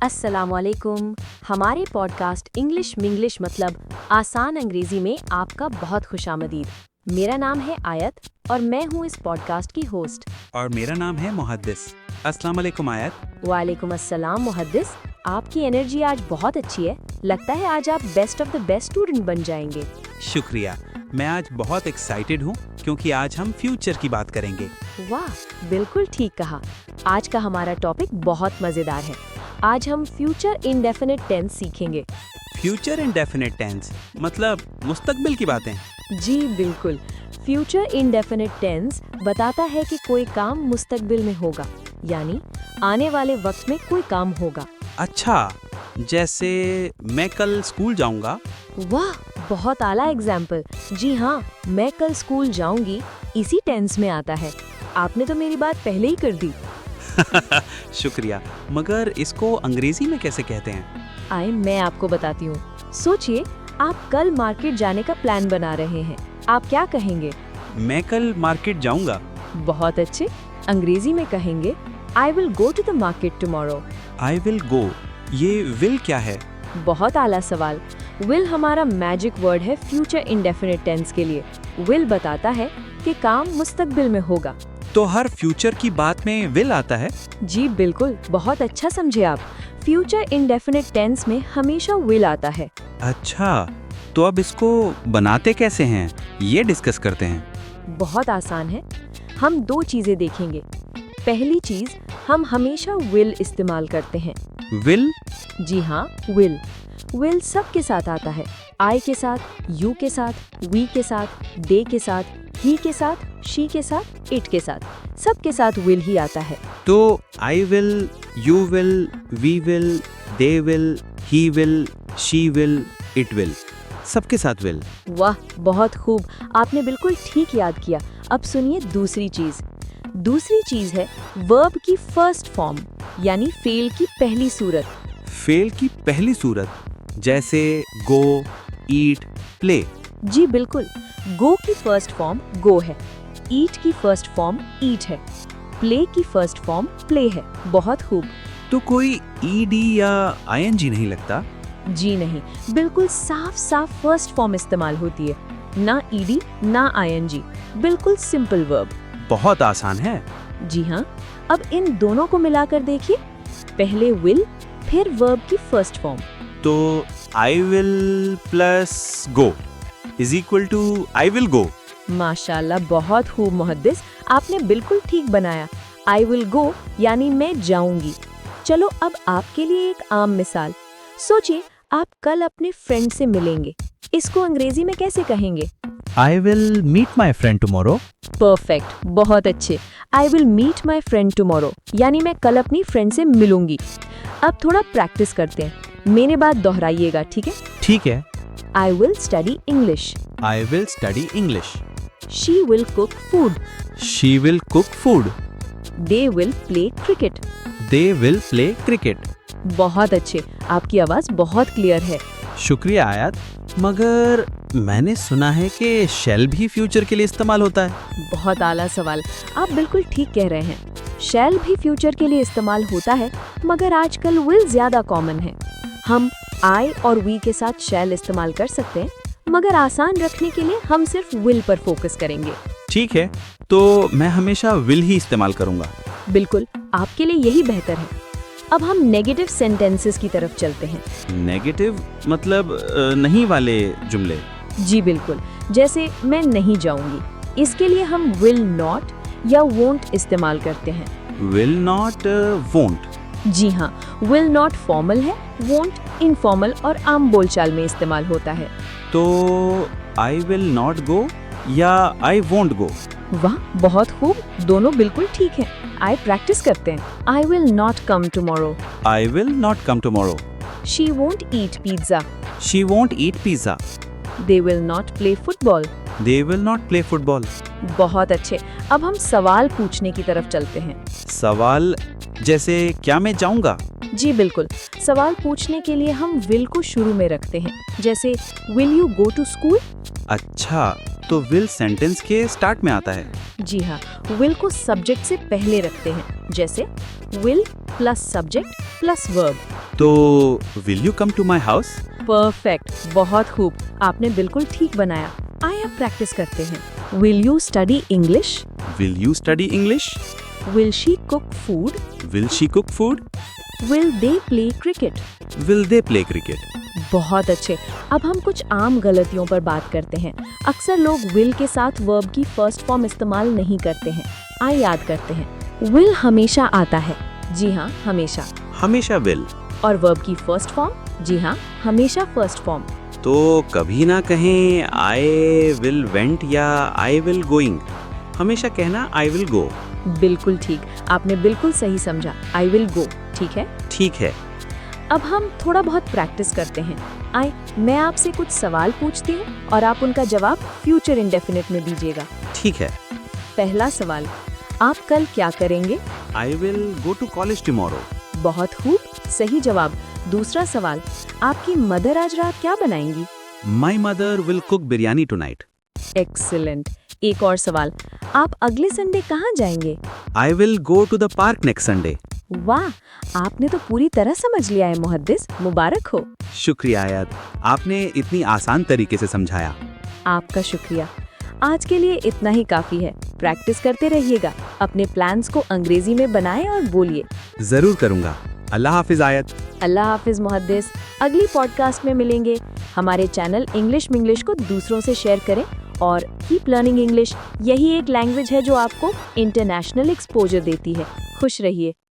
अस्सलामुअलैकुम। हमारे podcast English Minglish मतलब आसान अंग्रेजी में आपका बहुत खुशामदीद। मेरा नाम है आयत और मैं हूँ इस पॉडकास्ट की होस्ट। और मेरा नाम है मुहद्दिस। अस्सलाम वालेकुम आयत। वालेकुम अस्सलाम मुहद्दिस। आपकी एनर्जी आज बहुत अच्छी है। लगता है आज आप best of the best student बन जाएंगे। शुक्रिया। मैं आज बहुत एक्साइटेड हूँ क्योंकि आज हम फ्यूचर की बात करेंगे। वाह, बिल्कुल ठीक कहा। आज का हमारा टॉपिक बहुत मजेदार है। आज हम फ्यूचर इंडेफिनिट टेंस सीखेंगे। फ्यूचर इंडेफिनिट टेंस मतलब मुस्तकबिल की बातें। जी बिल्कुल। फ्यूचर इंडेफिनिट टेंस बताता है कि कोई काम मुस्तकबिल में होगा, यानी आने वाले वक्त में कोई काम होगा। अच्छा, जैसे मैं कल स्कूल जाऊंगा। वाह, बहुत आला एग्जाम्पल। जी हाँ, मैं कल स्कूल जाऊंगी इसी टेंस में आता है। आपने तो मेरी बात पहले ही कर दी। शुक्रिया, मगर इसको अंग्रेजी में कैसे कहते हैं? आए मैं आपको बताती हूँ। सोचिए, आप कल मार्केट जाने का प्लान बना रहे हैं। आप क्या कहेंगे? मैं कल मार्केट जाऊंगा। बहुत अच्छे। अंग्रेजी में कहेंगे I will go to the market tomorrow। I will गो। ये विल क्या है? बहुत आला सवाल। विल हमारा मैजिक वर्ड है फ्यूचर इंडेफिनिट टेंस के लिए। विल बताता है कि काम मुस्तकबिल में होगा। तो हर फ्यूचर की बात में विल आता है? जी बिल्कुल, बहुत अच्छा समझे आप। फ्यूचर इंडेफिनिट टेंस में हमेशा विल आता है। अच्छा, तो अब इसको बनाते कैसे हैं, ये डिस्कस करते हैं। बहुत आसान है। हम दो चीजें देखेंगे। पहली चीज, हम हमेशा विल इस्तेमाल करते हैं। विल? जी हाँ, विल। विल सबके साथ आता है। आई के साथ, यू के साथ, वी के साथ, दे के साथ, ही के साथ, शी के साथ, इट के साथ, सबके साथ विल ही आता है। तो I will, you will, we will, they will, he will, she will, it will, सबके साथ विल। वाह, बहुत खूब। आपने बिल्कुल ठीक याद किया। अब सुनिए दूसरी चीज। दूसरी चीज है वर्ब की फर्स्ट फॉर्म, यानी फेल की पहली सूरत। फेल की पहली सूरत, जैसे गो, ईट, प्ले। जी बिल्कुल। गो की फर्स्ट फॉर्म गो है, ईट की फर्स्ट फॉर्म ईट है, प्ले की फर्स्ट फॉर्म प्ले है। बहुत खूब। तो कोई ईडी या आईएनजी नहीं लगता? जी नहीं, बिल्कुल साफ साफ फर्स्ट फॉर्म इस्तेमाल होती है। ना ईडी ना आईएनजी, बिल्कुल सिंपल वर्ब। बहुत आसान है। जी हाँ। अब इन दोनों को मिलाकर देखिए। पहले विल, फिर वर्ब की फर्स्ट फॉर्म। तो I will plus go is equal to I will go. माशाल्लाह, बहुत खूब मुहद्दिस। आपने बिल्कुल ठीक बनाया। आई विल गो यानी मैं जाऊंगी। चलो अब आपके लिए एक आम मिसाल। सोचिए, आप कल अपने फ्रेंड से मिलेंगे। इसको अंग्रेजी में कैसे कहेंगे? I will meet my friend tomorrow. Perfect, बहुत अच्छे। I will meet my friend tomorrow यानी मैं कल अपनी फ्रेंड से मिलूंगी। अब थोड़ा प्रैक्टिस करते हैं। मेरे बात दोहराइएगा, ठीक है? ठीक है। I will study English. I will study English. She will cook food. She will cook food. They will play cricket. They will play cricket. बहुत अच्छे। आपकी आवाज बहुत क्लियर है। शुक्रिया आयत, मगर मैंने सुना है कि शेल भी फ्यूचर के लिए इस्तेमाल होता है। बहुत आला सवाल। आप बिल्कुल ठीक कह रहे हैं। शैल भी फ्यूचर के लिए इस्तेमाल होता है, मगर आजकल विल ज्यादा कॉमन है। हम आई और वी के साथ शैल इस्तेमाल कर सकते हैं, मगर आसान रखने के लिए हम सिर्फ विल पर फोकस करेंगे। ठीक है, तो मैं हमेशा विल ही इस्तेमाल करूंगा। बिल्कुल, आपके लिए यही बेहतर है। अब हम नेगेटिव सेंटेंसेस की तरफ चलते हैं। नेगेटिव मतलब नहीं वाले जुमले। जी बिल्कुल। जैसे मैं नहीं जाऊंगी, इसके लिए हम विल नॉट या वोंट इस्तेमाल करते हैं। Will not, won't. जी हाँ, विल नॉट फॉर्मल है, वोंट इनफॉर्मल और आम बोलचाल में इस्तेमाल होता है। तो आई विल नॉट गो या आई वोंट गो। वाह, बहुत खूब। दोनों बिल्कुल ठीक हैं। आइए प्रैक्टिस करते हैं। I will not come tomorrow. I will not come tomorrow. She won't eat pizza. She won't eat pizza. They will not play football. They will not play football. बहुत अच्छे। अब हम सवाल पूछने की तरफ चलते हैं। सवाल जैसे क्या मैं जाऊंगा? जी बिल्कुल। सवाल पूछने के लिए हम विल को शुरू में रखते हैं। जैसे will you go to school? अच्छा, तो विल सेंटेंस के स्टार्ट में आता है। जी हाँ, विल को सब्जेक्ट से पहले रखते हैं, जैसे will plus subject plus verb. तो will you come to my house? Perfect, बहुत खूब, आपने बिल्कुल ठीक बनाया। आइए अब प्रैक्टिस करते हैं। Will you study English? Will you study English? Will she cook food? Will she cook food? Will they play cricket? Will they play cricket? बहुत अच्छे। अब हम कुछ आम गलतियों पर बात करते हैं। अक्सर लोग विल के साथ वर्ब की फर्स्ट फॉर्म इस्तेमाल नहीं करते हैं। आइए याद करते हैं। विल हमेशा आता है, जी हाँ हमेशा। हमेशा विल। और वर्ब की फर्स्ट फॉर्म, जी हाँ हमेशा फर्स्ट फॉर्म। तो कभी ना कहें आई विल वेंट या आई विल गोइंग, हमेशा कहना आई विल गो। बिल्कुल ठीक, आपने बिल्कुल सही समझा, आई विल गो। ठीक है, ठीक है। अब हम थोड़ा बहुत प्रैक्टिस करते हैं। आए, मैं आपसे कुछ सवाल पूछती हूँ और आप उनका जवाब फ्यूचर इंडेफिनिट में दीजिएगा। ठीक है। पहला सवाल, आप कल क्या करेंगे? I will go to college tomorrow. बहुत खूब, सही जवाब। दूसरा सवाल, आपकी मदर आज रात क्या बनाएंगी? My mother will cook biryani tonight. Excellent. एक और सवाल, आप अगले संडे कहाँ जाएंगे? I will go to the park next Sunday. वाह, आपने तो पूरी तरह समझ लिया है मुहद्दिस, मुबारक हो। शुक्रिया आयत, आपने इतनी आसान तरीके से समझाया। आपका शुक्रिया। आज के लिए इतना ही काफी है। प्रैक्टिस करते रहिएगा, अपने प्लान्स को अंग्रेजी में बनाएं और बोलिए। जरूर करूंगा। अल्लाह हाफिज आयत। अल्लाह हाफिज मुहद्दिस। अगली पॉडकास्ट में मिलेंगे। हमारे चैनल इंग्लिश मिंग्लिश को दूसरों से शेयर करें और कीप लर्निंग इंग्लिश। यही एक लैंग्वेज है जो आपको इंटरनेशनल एक्सपोजर देती है। खुश रहिए।